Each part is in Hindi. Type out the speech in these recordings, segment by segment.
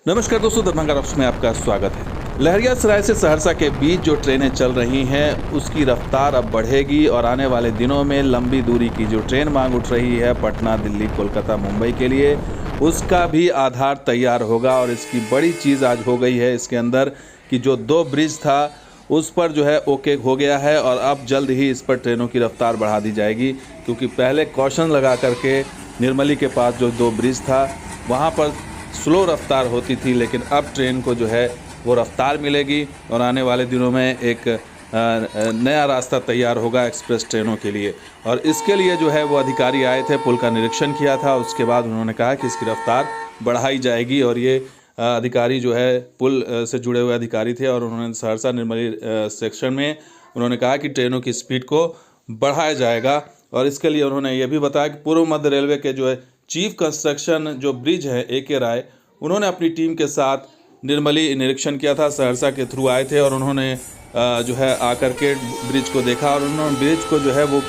नमस्कार दोस्तों, दरभंगा रॉक्स में आपका स्वागत है। लहरियासराय से सहरसा के बीच जो ट्रेनें चल रही हैं उसकी रफ्तार अब बढ़ेगी और आने वाले दिनों में लंबी दूरी की जो ट्रेन मांग उठ रही है पटना, दिल्ली, कोलकाता, मुंबई के लिए, उसका भी आधार तैयार होगा। और इसकी बड़ी चीज़ आज हो गई है इसके अंदर कि जो 2 ब्रिज था उस पर जो है ओके हो गया है और अब जल्द ही इस पर ट्रेनों की रफ्तार बढ़ा दी जाएगी। क्योंकि पहले कॉशन लगा करके निर्मली के पास जो 2 ब्रिज था वहाँ पर स्लो रफ्तार होती थी, लेकिन अब ट्रेन को जो है वो रफ्तार मिलेगी और आने वाले दिनों में एक नया रास्ता तैयार होगा एक्सप्रेस ट्रेनों के लिए। और इसके लिए जो है वो अधिकारी आए थे, पुल का निरीक्षण किया था, उसके बाद उन्होंने कहा कि इसकी रफ्तार बढ़ाई जाएगी। और ये अधिकारी जो है पुल से जुड़े हुए अधिकारी थे और उन्होंने सहरसा निर्मली सेक्शन में उन्होंने कहा कि ट्रेनों की स्पीड को बढ़ाया जाएगा। और इसके लिए उन्होंने ये भी बताया कि पूर्व मध्य रेलवे के जो है चीफ कंस्ट्रक्शन जो ब्रिज है AK राय, उन्होंने अपनी टीम के साथ निर्मली निरीक्षण किया था, सहरसा के थ्रू आए थे और उन्होंने जो है आकर के ब्रिज को देखा और उन्होंने ब्रिज को जो है वो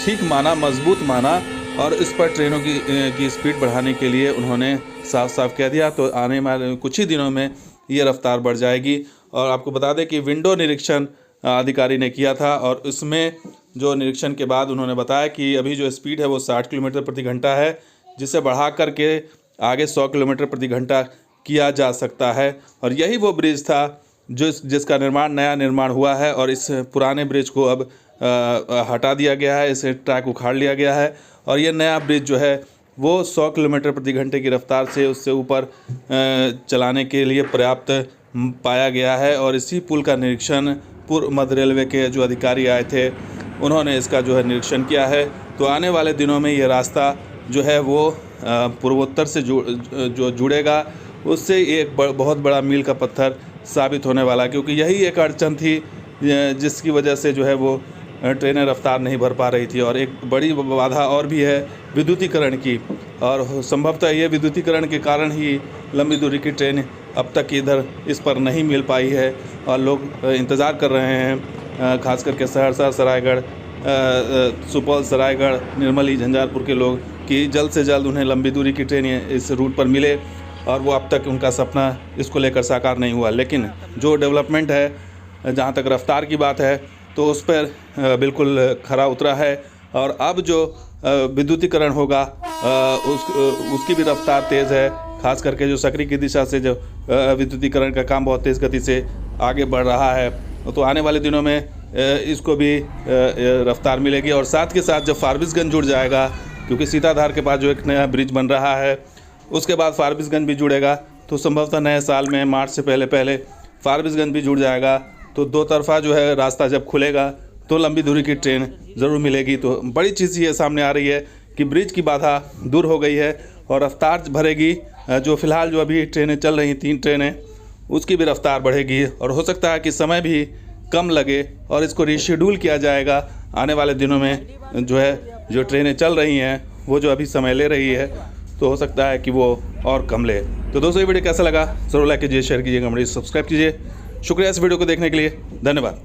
ठीक माना, मजबूत माना और इस पर ट्रेनों की स्पीड बढ़ाने के लिए उन्होंने साफ साफ कह दिया। तो आने वाले कुछ ही दिनों में ये रफ्तार बढ़ जाएगी। और आपको बता दें कि विंडो निरीक्षण अधिकारी ने किया था और उसमें जो निरीक्षण के बाद उन्होंने बताया कि अभी जो स्पीड है वो 60 किलोमीटर प्रति घंटा है, जिसे बढ़ा करके आगे 100 किलोमीटर प्रति घंटा किया जा सकता है। और यही वो ब्रिज था जिसका नया निर्माण हुआ है और इस पुराने ब्रिज को अब हटा दिया गया है, इसे ट्रैक उखाड़ लिया गया है और ये नया ब्रिज जो है वो 100 किलोमीटर प्रति घंटे की रफ्तार से उससे ऊपर चलाने के लिए पर्याप्त पाया गया है। और इसी पुल का निरीक्षण पूर्व मध्य रेलवे के जो अधिकारी आए थे उन्होंने इसका जो है निरीक्षण किया है। तो आने वाले दिनों में ये रास्ता जो है वो पूर्वोत्तर से जो जुड़ेगा उससे एक बहुत बड़ा मील का पत्थर साबित होने वाला, क्योंकि यही एक अड़चन थी जिसकी वजह से जो है वो ट्रेनें रफ्तार नहीं भर पा रही थी। और एक बड़ी बाधा और भी है विद्युतीकरण की, और संभवतः ये विद्युतीकरण के कारण ही लंबी दूरी की ट्रेन अब तक इधर इस पर नहीं मिल पाई है और लोग इंतज़ार कर रहे हैं, खास करके सहरसा, सरायगढ़, सुपौल, सरायगढ़, निर्मली, झंझारपुर के लोग कि जल्द से जल्द उन्हें लंबी दूरी की ट्रेन इस रूट पर मिले। और वो अब तक उनका सपना इसको लेकर साकार नहीं हुआ। लेकिन जो डेवलपमेंट है, जहाँ तक रफ्तार की बात है, तो उस पर बिल्कुल खरा उतरा है। और अब जो विद्युतीकरण होगा उसकी भी रफ्तार तेज़ है, खास करके जो सकरी की दिशा से जो विद्युतीकरण का काम बहुत तेज़ गति से आगे बढ़ रहा है। तो आने वाले दिनों में इसको भी रफ्तार मिलेगी। और साथ के साथ जब फारबिसगंज जुड़ जाएगा, क्योंकि सीताधार के पास जो एक नया ब्रिज बन रहा है उसके बाद फारबिसगंज भी जुड़ेगा, तो संभवतः नए साल में मार्च से पहले फारबिसगंज भी जुड़ जाएगा। तो 2 तरफा जो है रास्ता जब खुलेगा तो लंबी दूरी की ट्रेन ज़रूर मिलेगी। तो बड़ी चीज़ ये सामने आ रही है कि ब्रिज की बाधा दूर हो गई है और रफ्तार भरेगी। जो फ़िलहाल जो अभी ट्रेनें चल रही 3 ट्रेनें, उसकी भी रफ्तार बढ़ेगी और हो सकता है कि समय भी कम लगे और इसको रीशेड्यूल किया जाएगा। आने वाले दिनों में जो है जो ट्रेनें चल रही हैं वो जो अभी समय ले रही है, तो हो सकता है कि वो और कम ले। तो दोस्तों, ये वीडियो कैसा लगा ज़रूर लाइक कीजिए, शेयर कीजिएगा, सब्सक्राइब कीजिए। शुक्रिया इस वीडियो को देखने के लिए, धन्यवाद।